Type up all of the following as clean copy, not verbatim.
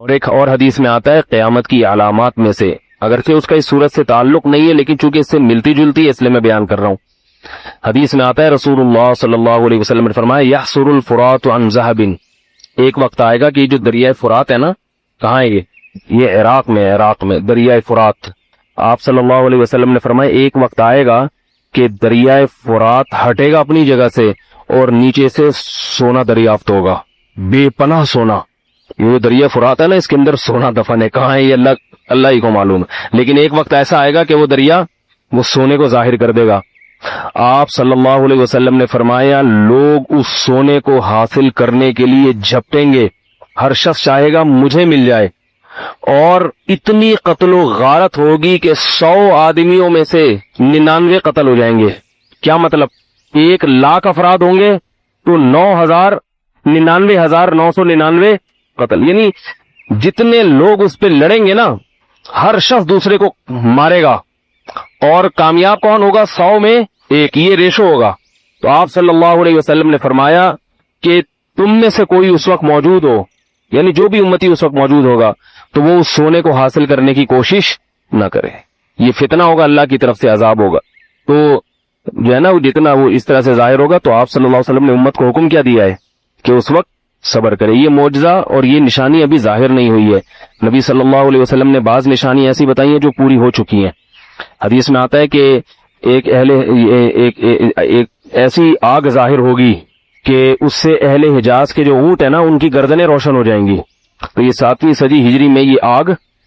اور ایک اور حدیث میں آتا ہے قیامت کی علامات میں سے، اگرچہ اس کا اس صورت سے تعلق نہیں ہے لیکن چونکہ اس سے ملتی جلتی ہے اس لیے میں بیان کر رہا ہوں۔ حدیث میں آتا ہے رسول اللہ صلی اللہ علیہ وسلم نے فرمایا یحصر الفرات عن ذهب، ایک وقت آئے گا کہ یہ جو دریائے فرات ہے نا، کہاں ہے یہ عراق میں دریائے فرات۔ آپ صلی اللہ علیہ وسلم نے فرمایا ایک وقت آئے گا کہ دریائے فرات ہٹے گا اپنی جگہ سے اور نیچے سے سونا دریافت ہوگا، بے پناہ سونا۔ یہ دریا فرات ہے نا، اس کے اندر سونا دفن ہے، کہاں ہے یہ اللہ ہی کو معلوم ہے، لیکن ایک وقت ایسا آئے گا کہ وہ دریا وہ سونے کو ظاہر کر دے گا۔ آپ صلی اللہ علیہ وسلم نے فرمایا لوگ اس سونے کو حاصل کرنے کے لیے جھپٹیں گے، ہر شخص چاہے گا مجھے مل جائے، اور اتنی قتل و غارت ہوگی کہ 100 آدمیوں میں سے 99 قتل ہو جائیں گے۔ کیا مطلب؟ 1,00,000 افراد ہوں گے تو 99,999 قتل، یعنی جتنے لوگ اس پہ لڑیں گے نا، ہر شخص دوسرے کو مارے گا، اور کامیاب کون ہوگا؟ 100 میں 1، یہ ریشو ہوگا۔ تو آپ صلی اللہ علیہ وسلم نے فرمایا کہ تم میں سے کوئی اس وقت موجود ہو، یعنی جو بھی امتی اس وقت موجود ہوگا، تو وہ اس سونے کو حاصل کرنے کی کوشش نہ کرے، یہ فتنہ ہوگا، اللہ کی طرف سے عذاب ہوگا۔ تو جو ہے نا، جتنا وہ اس طرح سے ظاہر ہوگا، تو آپ صلی اللہ علیہ وسلم نے امت کو حکم کیا دیا ہے کہ اس وقت صبر کرے۔ یہ معجزہ اور یہ نشانی ابھی ظاہر نہیں ہوئی ہے، نبی صلی اللہ علیہ وسلم نے بعض نشانی ایسی بتائی ہیں جو پوری ہو چکی ہیں۔ حدیث میں آتا ہے کہ ایک ایسی آگ ظاہر ہوگی کہ اس سے اہل حجاز کے جو اونٹ ہیں نا، ان کی گردنیں روشن ہو جائیں گی۔ تو یہ 7ویں صدی ہجری میں یہ آگ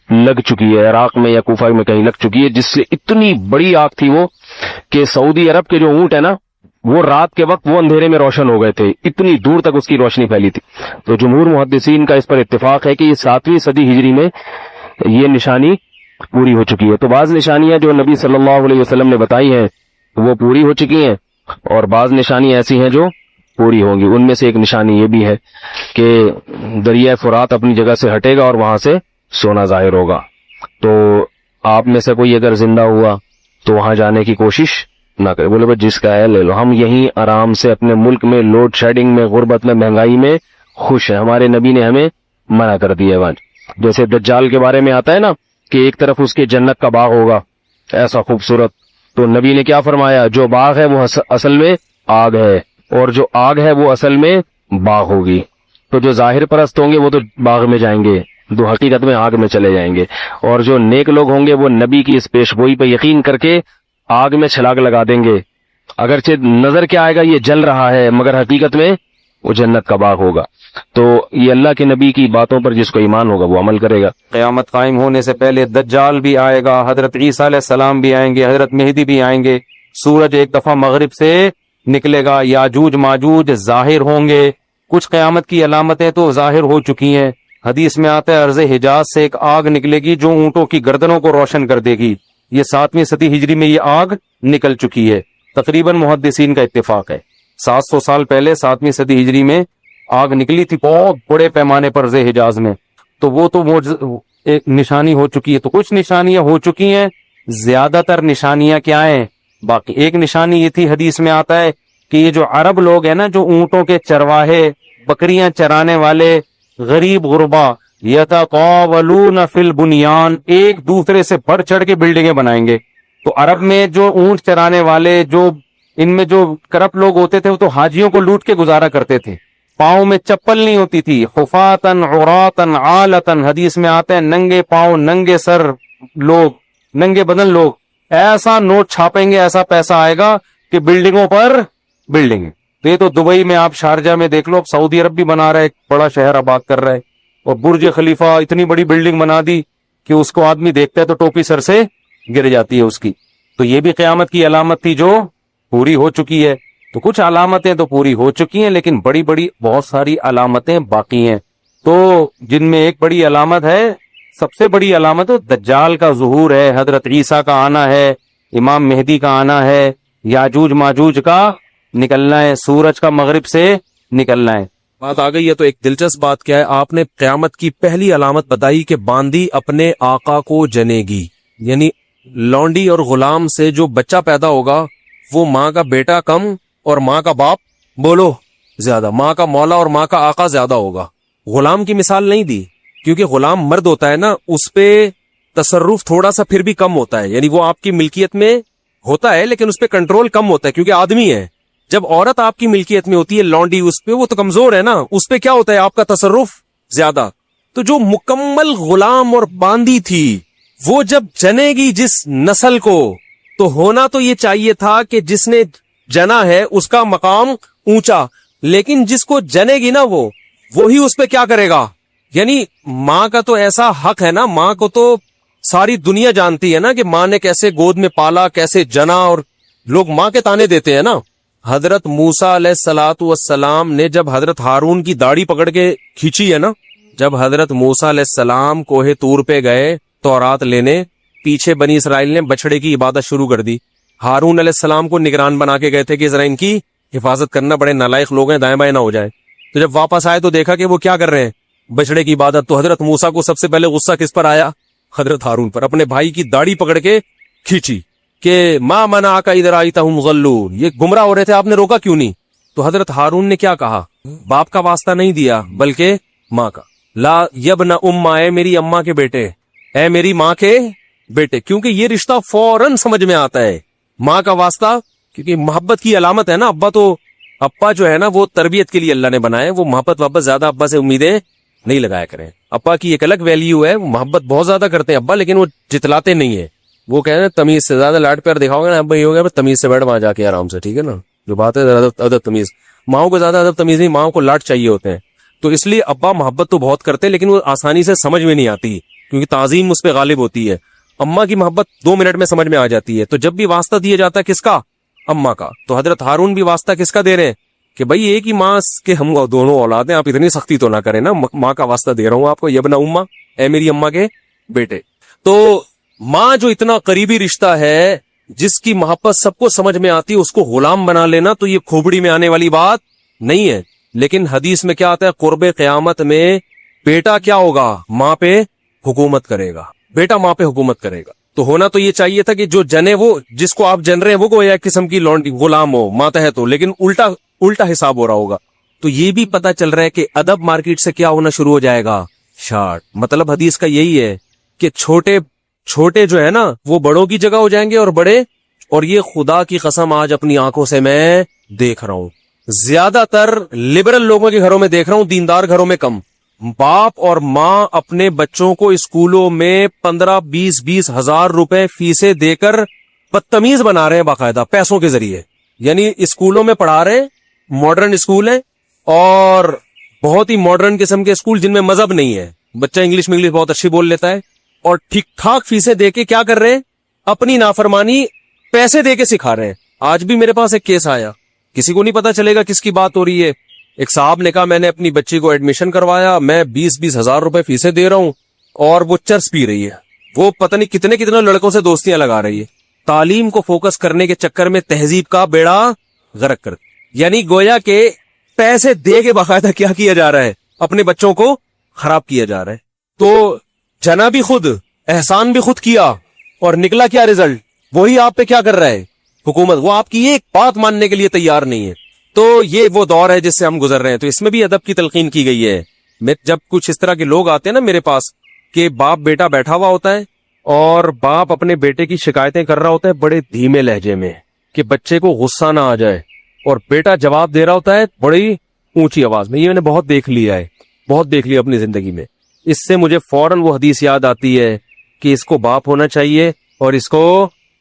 لگ چکی ہے، عراق میں یا کوفہ میں کہیں لگ چکی ہے، جس سے اتنی بڑی آگ تھی وہ کہ سعودی عرب کے جو اونٹ ہیں نا، وہ رات کے وقت وہ اندھیرے میں روشن ہو گئے تھے، اتنی دور تک اس کی روشنی پھیلی تھی۔ تو جمہور محدثین کا اس پر اتفاق ہے کہ یہ 7ویں صدی ہجری میں یہ نشانی پوری ہو چکی ہے۔ تو بعض نشانیاں جو نبی صلی اللہ علیہ وسلم نے بتائی ہیں وہ پوری ہو چکی ہیں، اور بعض نشانیاں ایسی ہیں جو پوری ہوں گی۔ ان میں سے ایک نشانی یہ بھی ہے کہ دریائے فرات اپنی جگہ سے ہٹے گا اور وہاں سے سونا ظاہر ہوگا۔ تو آپ میں سے کوئی اگر زندہ ہوا تو وہاں جانے کی کوشش نہ کرے، بولے بھائی جس کا ہے لے لو، ہم یہیں آرام سے اپنے ملک میں لوڈ شیڈنگ میں، غربت میں، مہنگائی میں خوش ہیں۔ ہمارے نبی نے ہمیں منع کر دیا ہے۔ جیسے دجال کے بارے میں آتا ہے نا کہ ایک طرف اس کے جنت کا باغ ہوگا ایسا خوبصورت، تو نبی نے کیا فرمایا؟ جو باغ ہے وہ اصل میں آگ ہے، اور جو آگ ہے وہ اصل میں باغ ہوگی۔ تو جو ظاہر پرست ہوں گے وہ تو باغ میں جائیں گے، دو حقیقت میں آگ میں چلے جائیں گے، اور جو نیک لوگ ہوں گے وہ نبی کی اس پیشگوئی پہ یقین کر کے آگ میں چھلاگ لگا دیں گے، اگرچہ نظر کیا آئے گا یہ جل رہا ہے، مگر حقیقت میں وہ جنت کا باغ ہوگا۔ تو یہ اللہ کے نبی کی باتوں پر جس کو ایمان ہوگا وہ عمل کرے گا۔ قیامت قائم ہونے سے پہلے دجال بھی آئے گا، حضرت عیسیٰ علیہ السلام بھی آئیں گے، حضرت مہدی بھی آئیں گے، سورج ایک دفعہ مغرب سے نکلے گا، یاجوج ماجوج ظاہر ہوں گے۔ کچھ قیامت کی علامتیں تو ظاہر ہو چکی ہیں۔ حدیث میں آتا ہے عرض حجاز سے ایک آگ نکلے گی جو اونٹوں کی گردنوں کو روشن کر دے گی۔ یہ 7ویں صدی ہجری میں یہ آگ نکل چکی ہے، تقریباً محدثین کا اتفاق ہے۔ 700 سال پہلے 7ویں صدی ہجری میں آگ نکلی تھی بہت بڑے پیمانے پر عرض حجاز میں، تو وہ تو ایک نشانی ہو چکی ہے۔ تو کچھ نشانیاں ہو چکی ہیں، زیادہ تر نشانیاں کیا ہیں باقی۔ ایک نشانی یہ تھی، حدیث میں آتا ہے کہ یہ جو عرب لوگ ہیں نا، جو اونٹوں کے چرواہے، بکریاں چرانے والے غریب غربا، یتقاولون فی البنیان، ایک دوسرے سے بڑھ چڑھ کے بلڈنگیں بنائیں گے۔ تو عرب میں جو اونٹ چرانے والے، جو ان میں جو کرپٹ لوگ ہوتے تھے، وہ تو حاجیوں کو لوٹ کے گزارا کرتے تھے، پاؤں میں چپل نہیں ہوتی تھی، خفاتن عوراتن عالتن، حدیث میں آتے ہیں ننگے پاؤں ننگے سر لوگ، ننگے بدن لوگ، ایسا نوٹ چھاپیں گے، ایسا پیسہ آئے گا کہ بلڈنگوں پر بلڈنگ۔ تو یہ تو دبئی میں، آپ شارجہ میں دیکھ لو، اب سعودی عرب بھی بنا رہا ہے، ایک بڑا شہر آباد کر رہا ہے، اور برج خلیفہ اتنی بڑی بلڈنگ بنا دی کہ اس کو آدمی دیکھتا ہے تو ٹوپی سر سے گر جاتی ہے اس کی۔ تو یہ بھی قیامت کی علامت تھی جو پوری ہو چکی ہے۔ تو کچھ علامتیں تو پوری ہو چکی ہیں، لیکن بڑی بڑی بہت ساری علامتیں باقی ہیں۔ تو جن میں ایک بڑی علامت ہے، سب سے بڑی علامت دجال کا ظہور ہے، حضرت عیسیٰ کا آنا ہے، امام مہدی کا آنا ہے، یاجوج ماجوج کا نکلنا ہے، سورج کا مغرب سے نکلنا ہے۔ بات آ گئی ہے تو ایک دلچسپ بات کیا ہے، آپ نے قیامت کی پہلی علامت بتائی کہ باندی اپنے آقا کو جنے گی، یعنی لونڈی اور غلام سے جو بچہ پیدا ہوگا وہ ماں کا بیٹا کم اور ماں کا باپ بولو زیادہ، ماں کا مولا اور ماں کا آقا زیادہ ہوگا۔ غلام کی مثال نہیں دی کیونکہ غلام مرد ہوتا ہے نا, اس پہ تصرف تھوڑا سا پھر بھی کم ہوتا ہے, یعنی وہ آپ کی ملکیت میں ہوتا ہے لیکن اس پہ کنٹرول کم ہوتا ہے کیونکہ آدمی ہے. جب عورت آپ کی ملکیت میں ہوتی ہے, لونڈی اس پہ, وہ تو کمزور ہے نا, اس پہ کیا ہوتا ہے آپ کا تصرف زیادہ. تو جو مکمل غلام اور باندی تھی وہ جب جنے گی جس نسل کو, تو ہونا تو یہ چاہیے تھا کہ جس نے جنا ہے اس کا مقام اونچا, لیکن جس کو جنے گی نا وہی اس پہ کیا کرے گا. یعنی ماں کا تو ایسا حق ہے نا, ماں کو تو ساری دنیا جانتی ہے نا کہ ماں نے کیسے گود میں پالا, کیسے جنا, اور لوگ ماں کے تانے دیتے ہیں نا. حضرت موسیٰ علیہ الصلوۃ والسلام نے جب حضرت ہارون کی داڑھی پکڑ کے کھینچی ہے نا, جب حضرت موسیٰ علیہ السلام کوہ طور پہ گئے تورات لینے, پیچھے بنی اسرائیل نے بچڑے کی عبادت شروع کر دی. ہارون علیہ السلام کو نگران بنا کے گئے تھے کہ ذرا ان کی حفاظت کرنا, بڑے نالائق لوگ ہیں, دائیں بائیں نہ ہو جائے. تو جب واپس آئے تو دیکھا کہ وہ کیا کر رہے ہیں, بچڑے کی عبادت. تو حضرت موسیٰ کو سب سے پہلے غصہ کس پر آیا؟ حضرت ہارون پر. اپنے بھائی کی داڑھی پکڑ کے کھینچی کہ ما منعک اذ رأیتہم ضلوا, یہ گمراہ ہو رہے تھے, آپ نے روکا کیوں نہیں؟ تو حضرت ہارون نے کیا کہا, باپ کا واسطہ نہیں دیا بلکہ ماں کا. لا یبن امہ, اے میری اماں کے بیٹے, اے میری ماں کے بیٹے, کیونکہ یہ رشتہ فوراً سمجھ میں آتا ہے ماں کا واسطہ, کیونکہ محبت کی علامت ہے نا. ابا جو ہے نا وہ تربیت کے لیے اللہ نے بنائے, وہ محبت وابت زیادہ ابا سے امیدیں نہیں لگایا کریں. ابا کی ایک الگ ویلیو ہے, وہ محبت بہت زیادہ کرتے ہیں ابا, لیکن وہ جتلاتے نہیں ہیں. وہ کہہ رہے ہیں تمیز سے, زیادہ لاڈ پیار دکھاؤ گے نا ابا, یہ ہو گیا تمیز سے بیٹھ وہاں جا کے آرام سے, ٹھیک ہے نا, جو بات ہے ادب تمیز. ماؤں کو زیادہ ادب تمیز نہیں, ماؤں کو لاڈ چاہیے ہوتے ہیں. تو اس لیے ابا محبت تو بہت کرتے ہیں لیکن وہ آسانی سے سمجھ میں نہیں آتی کیونکہ تعظیم اس پہ غالب ہوتی ہے. اماں کی محبت 2 منٹ میں سمجھ میں آ جاتی ہے. تو جب بھی واسطہ دیا جاتا ہے کس کا, اماں کا, تو حضرت ہارون بھی واسطہ کس کا دے رہے ہیں کہ بھائی ایک ہی ماں کے ہم دونوں اولاد ہیں, آپ اتنی سختی تو نہ کریں نا, ماں کا واسطہ دے رہا ہوں آپ کو, یبن امہ, اے میری اماں کے بیٹے. تو ماں جو اتنا قریبی رشتہ ہے, جس کی محبت سب کو سمجھ میں آتی ہے, اس کو غلام بنا لینا تو یہ کھوپڑی میں آنے والی بات نہیں ہے. لیکن حدیث میں کیا آتا ہے, قرب قیامت میں بیٹا کیا ہوگا, ماں پہ حکومت کرے گا, بیٹا ماں پہ حکومت کرے گا. تو ہونا تو یہ چاہیے تھا کہ جو جنے, وہ جس کو آپ جن رہے ہیں وہ کوئی ایک قسم کی لونڈی غلام ہو, ماتحت ہو, لیکن الٹا حساب ہو رہا ہوگا. تو یہ بھی پتا چل رہا ہے کہ ادب مارکیٹ سے کیا ہونا شروع ہو جائے گا, شارٹ. مطلب حدیث کا یہی ہے کہ چھوٹے جو ہے نا وہ بڑوں کی جگہ ہو جائیں گے, اور بڑے, اور یہ خدا کی قسم آج اپنی آنکھوں سے میں دیکھ رہا ہوں, زیادہ تر لبرل لوگوں کے گھروں میں دیکھ رہا ہوں, دیندار گھروں میں کم. باپ اور ماں اپنے بچوں کو اسکولوں میں 15-20 ہزار روپے فیسیں دے کر بدتمیز بنا رہے ہیں باقاعدہ پیسوں کے ذریعے. یعنی اسکولوں میں پڑھا رہے ہیں, ماڈرن اسکول ہیں, اور بہت ہی ماڈرن قسم کے اسکول جن میں مذہب نہیں ہے, بچہ انگلش میں بہت اچھی بول لیتا ہے, اور ٹھیک ٹھاک فیسیں دے کے کیا کر رہے ہیں, اپنی نافرمانی پیسے دے کے سکھا رہے ہیں. آج بھی میرے پاس ایک کیس آیا, کسی کو نہیں پتا چلے گا کس کی بات ہو رہی ہے. ایک صاحب نے کہا میں نے اپنی بچی کو ایڈمیشن کروایا, میں 20 ہزار روپے فیسیں دے رہا ہوں, اور وہ چرس پی رہی ہے, وہ پتہ نہیں کتنے لڑکوں سے دوستیاں لگا رہی ہے. تعلیم کو فوکس کرنے کے چکر میں تہذیب کا بیڑا غرق کر, یعنی گویا کہ پیسے دے کے باقاعدہ کیا جا رہا ہے, اپنے بچوں کو خراب کیا جا رہا ہے. تو جنا بھی خود, احسان بھی خود کیا, اور نکلا کیا رزلٹ, وہی آپ پہ کیا کر رہا ہے حکومت, وہ آپ کی ایک بات ماننے کے لیے تیار نہیں ہے. تو یہ وہ دور ہے جس سے ہم گزر رہے ہیں. تو اس میں بھی ادب کی تلقین کی گئی ہے. میں جب کچھ اس طرح کے لوگ آتے ہیں نا میرے پاس, کہ باپ بیٹا بیٹھا ہوا ہوتا ہے, اور باپ اپنے بیٹے کی شکایتیں کر رہا ہوتا ہے بڑے دھیمے لہجے میں کہ بچے کو غصہ نہ آ جائے, اور بیٹا جواب دے رہا ہوتا ہے بڑی اونچی آواز میں. یہ میں نے بہت دیکھ لیا ہے, بہت دیکھ لیا اپنی زندگی میں. اس سے مجھے فوراً وہ حدیث یاد آتی ہے کہ اس کو باپ ہونا چاہیے اور اس کو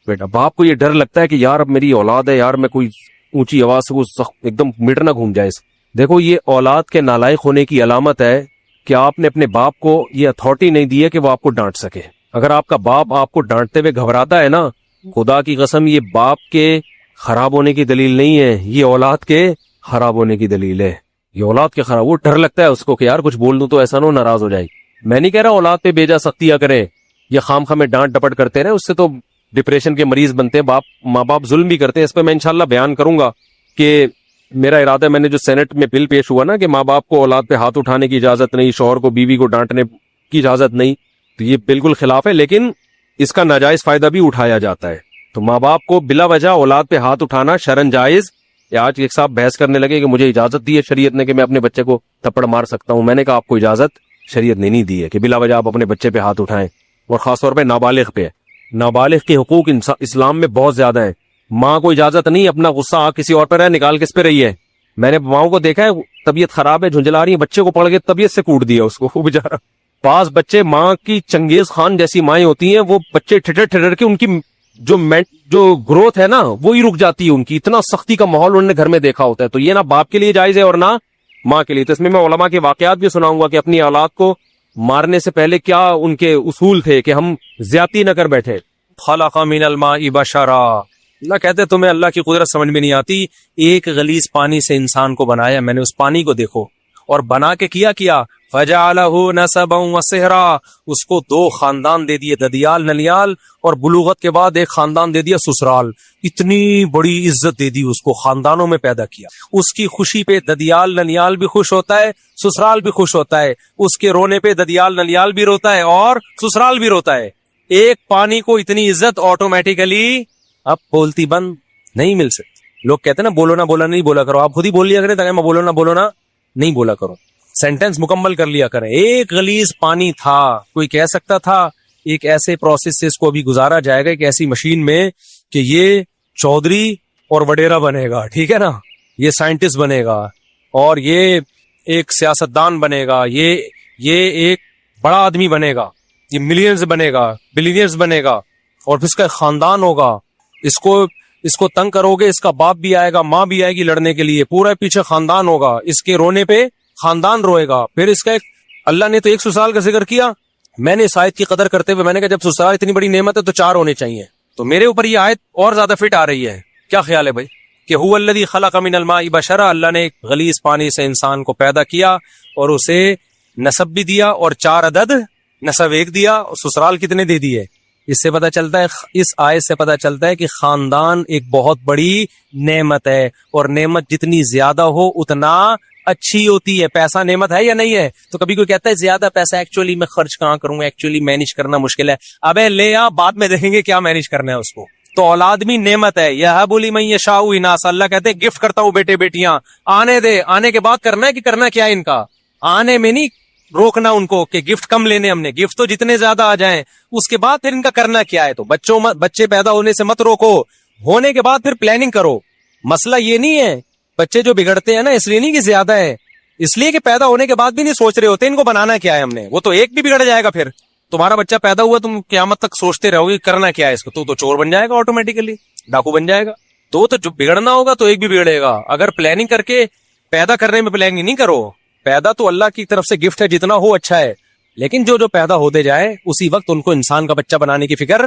بیٹا. باپ کو یہ ڈر لگتا ہے کہ یار اب میری اولاد ہے, یار میں کوئی اونچی آواز سے ایک دم میٹر نہ گھوم جائے. دیکھو یہ اولاد کے نالائق ہونے کی علامت ہے کہ آپ نے اپنے باپ کو یہ اتھارٹی نہیں دی ہے کہ وہ آپ کو ڈانٹ سکے. اگر آپ کا باپ آپ کو ڈانٹتے ہوئے گھبراتا ہے نا, خدا کی قسم یہ باپ کے خراب ہونے کی دلیل نہیں ہے, یہ اولاد کے خراب ہونے کی دلیل ہے. یہ اولاد کے خراب, وہ ڈر لگتا ہے اس کو کہ یار کچھ بول دوں تو ایسا نہ ناراض ہو جائے. میں نہیں کہہ رہا اولاد پہ بیجا سختیاں کریں یا خام خام میں ڈانٹ ڈپٹ کرتے رہے, اس سے تو ڈپریشن کے مریض بنتے ہیں. ماں باپ ظلم بھی کرتے ہیں. اس پہ میں انشاءاللہ بیان کروں گا کہ میرا ارادہ ہے, میں نے جو سینٹ میں بل پیش ہوا نا کہ ماں باپ کو اولاد پہ ہاتھ اٹھانے کی اجازت نہیں, شوہر کو بیوی کو ڈانٹنے کی اجازت نہیں, تو یہ بالکل خلاف ہے. لیکن اس کا ناجائز فائدہ بھی اٹھایا جاتا ہے. تو ماں باپ کو بلا وجہ اولاد پہ ہاتھ اٹھانا شرعن جائز. آج ایک صاحب بحث کرنے لگے کہ مجھے اجازت دی ہے شریعت نے کہ میں اپنے بچے کو تھپڑ مار سکتا ہوں. میں نے کہا آپ کو اجازت شریعت نے نہیں دی ہے کہ بلا وجہ آپ اپنے بچے پہ ہاتھ اٹھائیں، اور خاص طور پہ نابالغ پہ. نابالغ کے حقوق اسلام میں بہت زیادہ ہیں. ماں کو اجازت نہیں اپنا غصہ کسی اور پہ رہے نکال کس پہ رہی ہے. میں نے ماؤں کو دیکھا ہے طبیعت خراب ہے جھنجلا رہی ہے، بچے کو پڑھ کے طبیعت سے کوٹ دیا اس کو، وہ بیچارہ. بعض بچے ماں کی چنگیز خان جیسی مائیں ہوتی ہیں، وہ بچے ٹھٹر ٹھٹر کے ان کی جو گروتھ ہے نا وہی رک جاتی ہے ان کی. اتنا سختی کا ماحول انہوں نے گھر میں دیکھا ہوتا ہے. تو یہ نہ باپ کے لیے جائز ہے اور نہ ماں کے لیے. تو اس میں علماء کے واقعات بھی سناؤں گا کہ اپنی اولاد کو مارنے سے پہلے کیا ان کے اصول تھے کہ ہم زیادتی نہ کر بیٹھے. خلق من الماء بشرا، اللہ کہتے تمہیں اللہ کی قدرت سمجھ میں نہیں آتی. ایک غلیظ پانی سے انسان کو بنایا میں نے، اس پانی کو دیکھو، اور بنا کے کیا فجعلہ نسبا وصہرا، اس کو دو خاندان دے دیے، ددیال نلیال، اور بلوغت کے بعد ایک خاندان دے دیا سسرال. اتنی بڑی عزت دے دی اس کو، خاندانوں میں پیدا کیا. اس کی خوشی پہ ددیال نلیال بھی خوش ہوتا ہے، سسرال بھی خوش ہوتا ہے. اس کے رونے پہ ددیال نلیال بھی روتا ہے اور سسرال بھی روتا ہے. ایک پانی کو اتنی عزت آٹومیٹیکلی اب بولتی بند نہیں مل سکتی. لوگ کہتے ہیں نا بولو نہ بولا نہیں بولا کرو، آپ خود ہی بول لیا کریں تاکہ میں بولو نہ نہیں بولا کرو، سینٹنس مکمل کر لیا کریں. ایک غلیظ پانی تھا، کوئی کہہ سکتا تھا ایک ایسے پروسیس سے اس کو ابھی گزارا جائے گا، ایک ایسی مشین میں کہ یہ چودھری اور وڈیرا بنے گا، ٹھیک ہے نا، یہ سائنٹسٹ بنے گا، اور یہ ایک سیاستدان بنے گا، یہ ایک بڑا آدمی بنے گا، یہ ملینئرز بنے گا، بلینئرز بنے گا، اور پھر اس کا ایک خاندان ہوگا. اس کو تنگ کرو گے، اس کا باپ بھی آئے گا، ماں بھی آئے گی لڑنے کے لیے، پورا پیچھے خاندان ہوگا، اس کے رونے پہ خاندان روئے گا. پھر اس کا ایک، اللہ نے تو ایک سسرال کا ذکر کیا، میں نے اس آیت کی قدر کرتے ہوئے میں نے کہا جب سسرال اتنی بڑی نعمت ہے تو 4 ہونے چاہیے. تو میرے اوپر یہ آیت اور زیادہ فٹ آ رہی ہے. کیا خیال ہے بھائی کہ هو الذی خلق من الماء بشرا، اللہ نے ایک غلیظ پانی سے انسان کو پیدا کیا اور اسے نسب بھی دیا، اور 4 عدد نسب ایک دیا، اور سسرال کتنے دے دیے. اس سے پتہ چلتا ہے، اس آیت سے پتہ چلتا ہے کہ خاندان ایک بہت بڑی نعمت ہے، اور نعمت جتنی زیادہ ہو اتنا اچھی ہوتی ہے. پیسہ نعمت ہے یا نہیں ہے؟ تو کبھی کوئی کہتا ہے زیادہ پیسہ ایکچولی میں خرچ کہاں کروں، ایکچولی مینج کرنا مشکل ہے. ابے لے آ، بعد میں دیکھیں گے کیا مینج کرنا ہے اس کو. تو اولاد بھی نعمت ہے. یہب لمن یشاء اناثا، اللہ کہتے ہیں گفٹ کرتا ہوں بیٹے بیٹیاں، آنے دے، آنے کے بعد کرنا ہے کہ کرنا کیا ہے ان کا، آنے میں نہیں روکنا ان کو کہ گفٹ کم لینے ہم نے، گفٹ تو جتنے زیادہ آ جائیں، اس کے بعد پھر ان کا کرنا کیا ہے. تو بچے پیدا ہونے سے مت روکو، ہونے کے بعد پھر پلاننگ کرو. مسئلہ یہ نہیں ہے، بچے جو بگڑتے ہیں نا اس لیے نہیں کہ زیادہ ہے، اس لیے کہ پیدا ہونے کے بعد بھی نہیں سوچ رہے ہوتے ان کو بنانا کیا ہے ہم نے. وہ تو ایک بھی بگڑ جائے گا، پھر تمہارا بچہ پیدا ہوا تم قیامت تک سوچتے رہو گے کرنا کیا ہے اس کو، تو چور بن جائے گا، آٹومیٹیکلی ڈاکو بن جائے گا. تو جو بگڑنا ہوگا تو ایک بھی بگڑے گا. اگر پلاننگ کر کے پیدا کرنے میں پلاننگ نہیں کرو، پیدا تو اللہ کی طرف سے گفٹ ہے، جتنا ہو اچھا ہے، لیکن جو پیدا ہوتے جائے اسی وقت ان کو انسان کا بچہ بنانے کی فکر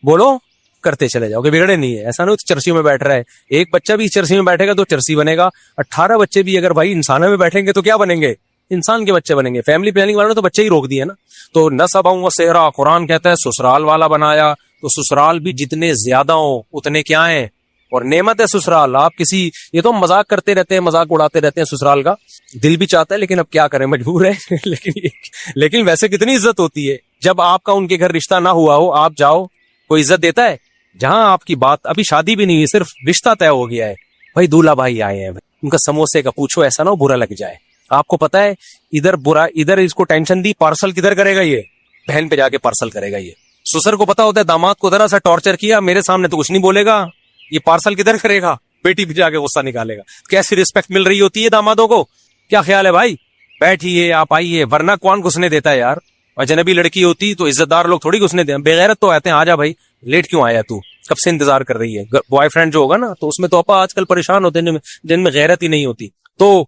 بولو کرتے چلے جاؤ کہ بگڑے نہیں ہے. ایسا نہیں چرسیوں میں بیٹھ رہا ہے، ایک بچہ بھی چرسی میں بیٹھے گا تو چرسی بنے گا، 18 بچے بھی اگر بھائی انسانوں میں بیٹھیں گے تو کیا بنیں گے، انسان کے بچے بنیں گے. فیملی پلاننگ والوں نے تو بچے ہی روک دیے نا. تو نسبا وصہرا، قرآن کہتا ہے سسرال والا بنایا. تو سسرال بھی جتنے زیادہ ہوں اتنے کیا ہیں، اور نعمت ہے سسرال. آپ کسی، یہ تو مذاق کرتے رہتے ہیں، مذاق اڑاتے رہتے ہیں سسرال کا، دل بھی چاہتا ہے لیکن اب کیا کریں، مجبور ہے. لیکن ویسے کتنی عزت ہوتی ہے جب آپ کا ان کے گھر رشتہ نہ ہوا ہو، آپ جاؤ، کوئی عزت دیتا ہے. جہاں آپ کی بات ابھی شادی بھی نہیں ہوئی، صرف رشتہ طے ہو گیا ہے، بھائی دولہا بھائی آئے ہیں، ان کا سموسے کا پوچھو، ایسا نہ ہو برا لگ جائے. آپ کو پتا ہے ادھر اس کو ٹینشن دی، پارسل کدھر کرے گا، یہ بہن پہ جا کے پارسل کرے گا. یہ سسر کو پتا ہوتا ہے داماد کو ذرا سا ٹارچر کیا میرے سامنے تو کچھ نہیں بولے گا، یہ پارسل کدھر کرے گا، بیٹی پہ جا کے غصہ نکالے گا. کیسی رسپیکٹ مل رہی ہوتی ہے دامادوں کو. کیا خیال ہے بھائی، بیٹھیے آپ آئیے، ورنہ کون گھسنے دیتا ہے یار. اجنبی لڑکی ہوتی تو عزت دار لوگ تھوڑی گھسنے دیں، بغیرت تو آتے ہیں، آجا بھائی لیٹ کیوں آیا تو، کب سے انتظار کر رہی ہے. بوائے فرینڈ جو ہوگا نا تو اس میں تو آپا آج کل پریشان ہوتے ہیں جن میں غیرت ہی نہیں ہوتی. تو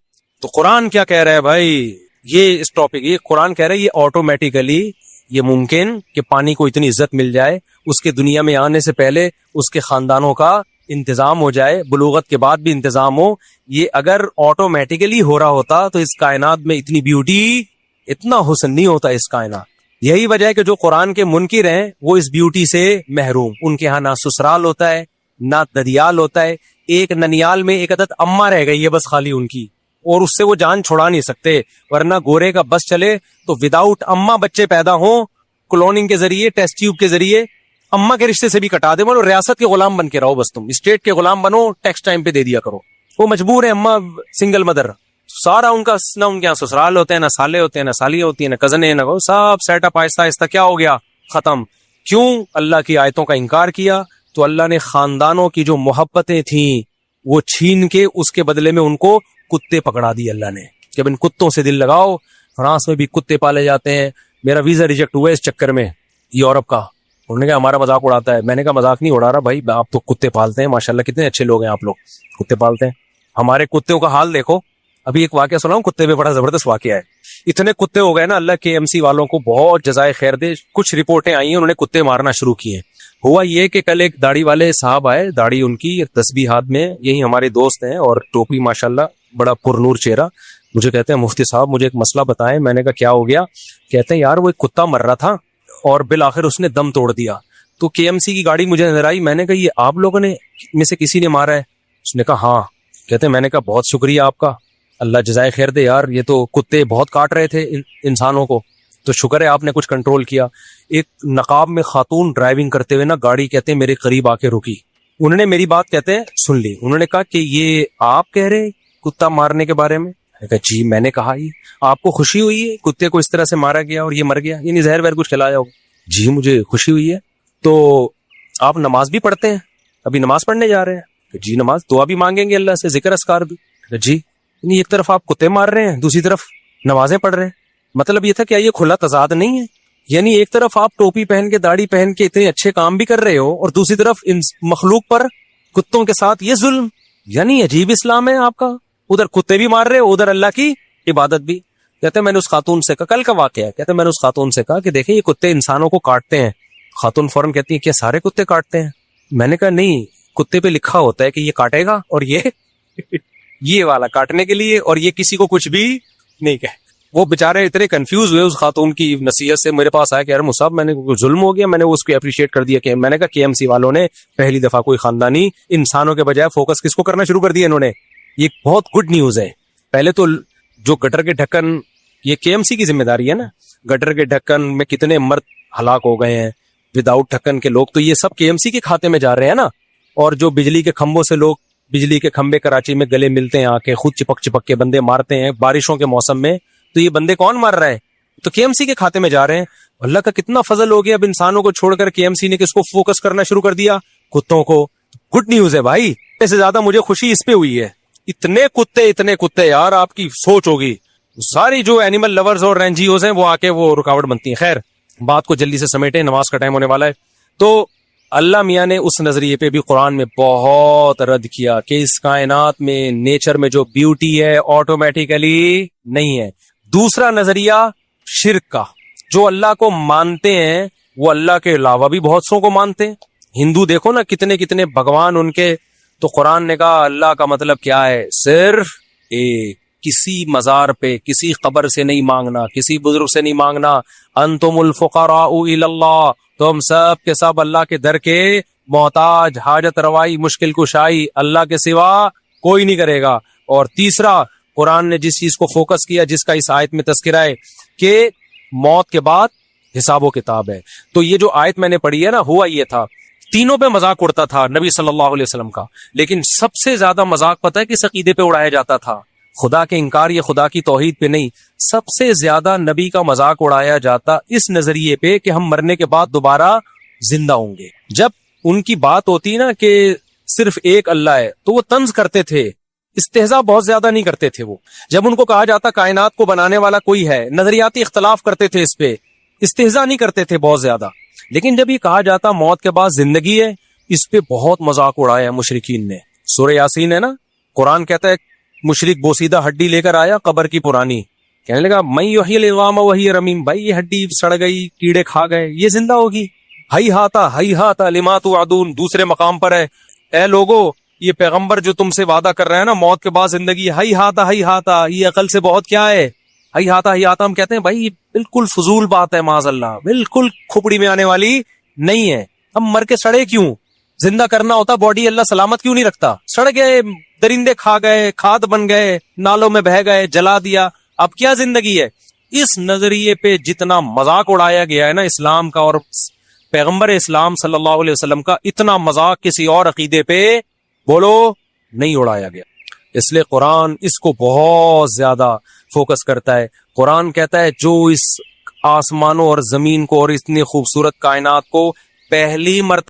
قرآن کیا کہہ رہا ہے بھائی، یہ اس ٹاپک، یہ قرآن کہہ رہا ہے یہ آٹومیٹیکلی یہ ممکن کہ پانی کو اتنی عزت مل جائے، اس کے دنیا میں آنے سے پہلے اس کے خاندانوں کا انتظام ہو جائے، بلوغت کے بعد بھی انتظام ہو. یہ اگر آٹومیٹیکلی ہو رہا ہوتا تو اس کائنات میں اتنی بیوٹی، اتنا حسن نہیں ہوتا اس کائنات. یہی وجہ ہے کہ جو قرآن کے منکر ہیں وہ اس بیوٹی سے محروم. ان کے ہاں نہ سسرال ہوتا ہے نہ ددیال ہوتا ہے. ایک ننیال میں ایک عدد اماں رہ گئی ہے بس خالی ان کی، اور اس سے وہ جان چھڑا نہیں سکتے. ورنہ گورے کا بس چلے تو وداؤٹ اماں بچے پیدا ہوں، کلوننگ کے ذریعے، ٹیسٹ ٹیوب کے ذریعے، اماں کے رشتے سے بھی کٹا دے. بولو ریاست کے غلام بن کے رہو، بس تم اسٹیٹ کے غلام بنو، ٹیکس ٹائم پہ دے دیا کرو. وہ مجبور ہے اماں سنگل مدر، سارا ان کا نہ ان کے یہاں سسرال ہوتے ہیں، نہ سالے ہوتے ہیں، نہ سالیاں ہوتی ہیں، نہ کزنیں، نہ سب سیٹ اپ آہستہ آہستہ کیا ہو گیا، ختم. کیوں؟ اللہ کی آیتوں کا انکار کیا. تو اللہ نے خاندانوں کی جو محبتیں تھیں وہ چھین کے اس کے بدلے میں ان کو کتے پکڑا دی اللہ نے کہ اب ان کتوں سے دل لگاؤ. فرانس میں بھی کتے پالے جاتے ہیں. میرا ویزا ریجیکٹ ہوا اس چکر میں یورپ کا. انہوں نے کہا ہمارا مذاق اڑاتا ہے. میں نے کہا مذاق نہیں اڑا رہا بھائی، آپ تو کتے پالتے ہیں، ماشاءاللہ کتنے اچھے لوگ ہیں آپ لوگ، کتے پالتے ہیں. ہمارے کتوں کا حال دیکھو. ابھی ایک واقعہ سناؤں، کتے پہ بڑا زبردست واقعہ ہے. اتنے کتے ہو گئے نا، اللہ کے ایم سی والوں کو بہت جزائے خیر دے. کچھ رپورٹیں آئی ہیں انہوں نے کتے مارنا شروع کیے. ہوا یہ کہ کل ایک داڑھی والے صاحب آئے، داڑھی ان کی تسبیح ہاتھ میں، یہی ہمارے دوست ہیں، اور ٹوپی ماشاءاللہ، بڑا پرنور چہرہ. مجھے کہتے ہیں مفتی صاحب مجھے ایک مسئلہ بتائیں. میں نے کہا کیا ہو گیا؟ کہتے ہیں یار وہ ایک کتا مر رہا تھا اور بالآخر اس نے دم توڑ دیا. تو کے ایم سی کی گاڑی مجھے نظر آئی. میں نے کہا یہ آپ لوگوں نے میں سے کسی نے مارا ہے؟ اس نے کہا ہاں. کہتے ہیں میں نے کہا بہت شکریہ آپ کا، اللہ جزائے خیر دے یار، یہ تو کتے بہت کاٹ رہے تھے انسانوں کو، تو شکر ہے آپ نے کچھ کنٹرول کیا. ایک نقاب میں خاتون ڈرائیونگ کرتے ہوئے نا گاڑی کہتے ہیں میرے قریب آ کے رکی. انہوں نے میری بات کہتے ہیں سن لی. انہوں نے کہا کہ یہ آپ کہہ رہے کتا مارنے کے بارے میں؟ میں نے کہا جی. میں نے کہا یہ آپ کو خوشی ہوئی ہے کتے کو اس طرح سے مارا گیا اور یہ مر گیا، یعنی زہر وہر کچھ کھلایا ہوگا؟ جی مجھے خوشی ہوئی ہے. تو آپ نماز بھی پڑھتے ہیں؟ ابھی نماز پڑھنے جا رہے ہیں؟ جی. نماز دعا بھی مانگیں گے اللہ سے، ذکر اذکار بھی؟ جی. یعنی ایک طرف آپ کتے مار رہے ہیں، دوسری طرف نمازیں پڑھ رہے ہیں. مطلب یہ تھا کیا یہ کھلا تضاد نہیں ہے؟ یعنی ایک طرف آپ ٹوپی پہن کے داڑھی پہن کے اتنے اچھے کام بھی کر رہے ہو اور دوسری طرف ان مخلوق پر کتوں کے ساتھ یہ ظلم. یعنی عجیب اسلام ہے آپ کا، ادھر کتے بھی مار رہے ہو ادھر اللہ کی عبادت بھی. کہتے ہیں میں نے اس خاتون سے کہا، کل کا واقعہ ہے، کہتے ہیں میں نے اس خاتون سے کہا کہ دیکھیں یہ کتے انسانوں کو کاٹتے ہیں. خاتون فوراً کہتی ہیں کیا سارے کتے کاٹتے ہیں؟ میں نے کہا نہیں، کتے پہ لکھا ہوتا ہے کہ یہ کاٹے گا اور یہ والا کاٹنے کے لیے، اور یہ کسی کو کچھ بھی نہیں کہے. وہ بےچارے اتنے کنفیوز ہوئے اس خاتون کی نصیحت سے، میرے پاس آیا کہ یار مصعب میں نے ظلم ہو گیا. میں نے اس کو اپریشیٹ کر دیا کہ میں نے کہا کے ایم سی والوں نے پہلی دفعہ کوئی خاندانی انسانوں کے بجائے فوکس کس کو کرنا شروع کر دیا انہوں نے. یہ بہت گڈ نیوز ہے. پہلے تو جو گٹر کے ڈھکن، یہ کے ایم سی کی ذمہ داری ہے نا، گٹر کے ڈھکن میں کتنے مرد ہلاک ہو گئے ہیں وداؤٹ ڈھکن کے لوگ، تو یہ سب کے ایم سی کے کھاتے میں جا رہے ہیں نا. اور جو بجلی کے کھمبوں سے لوگ، بجلی کے کھمبے کراچی میں گلے ملتے ہیں آ کے، خود چپک چپک کے بندے مارتے ہیں بارشوں کے موسم میں، تو یہ بندے کون مار رہا ہے؟ تو کے ایم سی کے کھاتے میں جا رہے ہیں. اللہ کا کتنا فضل ہو گیا، اب انسانوں کو چھوڑ کر کے ایم سی نے کس کو فوکس کرنا شروع کر دیا؟ کتوں کو. گڈ نیوز ہے بھائی. اس سے زیادہ مجھے خوشی اس پہ ہوئی ہے. اتنے کتے یار، آپ کی سوچ ہوگی. ساری جو اینیمل لورز اور رینجیوز ہیں وہ آ کے وہ رکاوٹ بنتی ہیں. خیر بات کو جلدی سے سمیٹیں، نماز کا ٹائم ہونے والا ہے. تو اللہ میاں نے اس نظریے پہ بھی قرآن میں بہت رد کیا کہ اس کائنات میں نیچر میں جو بیوٹی ہے آٹومیٹیکلی نہیں ہے. دوسرا نظریہ شرک کا، جو اللہ کو مانتے ہیں وہ اللہ کے علاوہ بھی بہت سو کو مانتے ہیں. ہندو دیکھو نا کتنے کتنے بھگوان ان کے. تو قرآن نے کہا اللہ کا مطلب کیا ہے؟ صرف ایک. کسی مزار پہ کسی قبر سے نہیں مانگنا، کسی بزرگ سے نہیں مانگنا. انتم الفقراء الی اللہ، تم سب کے سب اللہ کے در کے محتاج، حاجت روائی، مشکل کشائی اللہ کے سوا کوئی نہیں کرے گا. اور تیسرا قرآن نے جس چیز کو فوکس کیا، جس کا اس آیت میں تذکرہ ہے کہ موت کے بعد حساب و کتاب ہے. تو یہ جو آیت میں نے پڑھی ہے نا، ہوا یہ تھا تینوں پہ مذاق اڑتا تھا نبی صلی اللہ علیہ وسلم کا، لیکن سب سے زیادہ مذاق پتہ ہے کس عقیدے پہ اڑایا جاتا تھا؟ خدا کے انکار یا خدا کی توحید پہ نہیں. سب سے زیادہ نبی کا مذاق اڑایا جاتا اس نظریے پہ کہ ہم مرنے کے بعد دوبارہ زندہ ہوں گے. جب ان کی بات ہوتی نا کہ صرف ایک اللہ ہے تو وہ طنز کرتے تھے، استہزاء بہت زیادہ نہیں کرتے تھے. وہ جب ان کو کہا جاتا کائنات کو بنانے والا کوئی ہے، نظریاتی اختلاف کرتے تھے، اس پہ استہزاء نہیں کرتے تھے بہت زیادہ. لیکن جب یہ کہا جاتا موت کے بعد زندگی ہے، اس پہ بہت مذاق اڑایا مشرکین نے. سورہ یاسین ہے نا، قرآن کہتا ہے مشرک بوسیدہ ہڈی لے کر آیا قبر کی پرانی، کہنے لگا میں یحیی العظام وہی رمیم، بھائی یہ ہڈی سڑ گئی، کیڑے کھا گئے، یہ زندہ ہوگی. ہی ہاتا لما توعدون دوسرے مقام پر ہے، اے لوگو یہ پیغمبر جو تم سے وعدہ کر رہا ہے نا موت کے بعد زندگی، ہی ہاتا یہ عقل سے بہت کیا ہے؟ ہی ہاتا ہم کہتے ہیں بھائی یہ بالکل فضول بات ہے، معاذ اللہ، بالکل کھوپڑی میں آنے والی نہیں ہے. ہم مر کے سڑے کیوں؟ زندہ کرنا ہوتا باڈی اللہ سلامت کیوں نہیں رکھتا؟ سڑ گئے، درندے کھا گئے، کھاد بن گئے، نالوں میں بہہ گئے، جلا دیا، اب کیا زندگی ہے؟ اس نظریے پہ جتنا مذاق اڑایا گیا ہے نا اسلام کا اور پیغمبر اسلام صلی اللہ علیہ وسلم کا، اتنا مذاق کسی اور عقیدے پہ بولو نہیں اڑایا گیا. اس لیے قرآن اس کو بہت زیادہ فوکس کرتا ہے. قرآن کہتا ہے جو اس آسمانوں اور زمین کو اور اتنی خوبصورت کائنات کو پہلی مرتبہ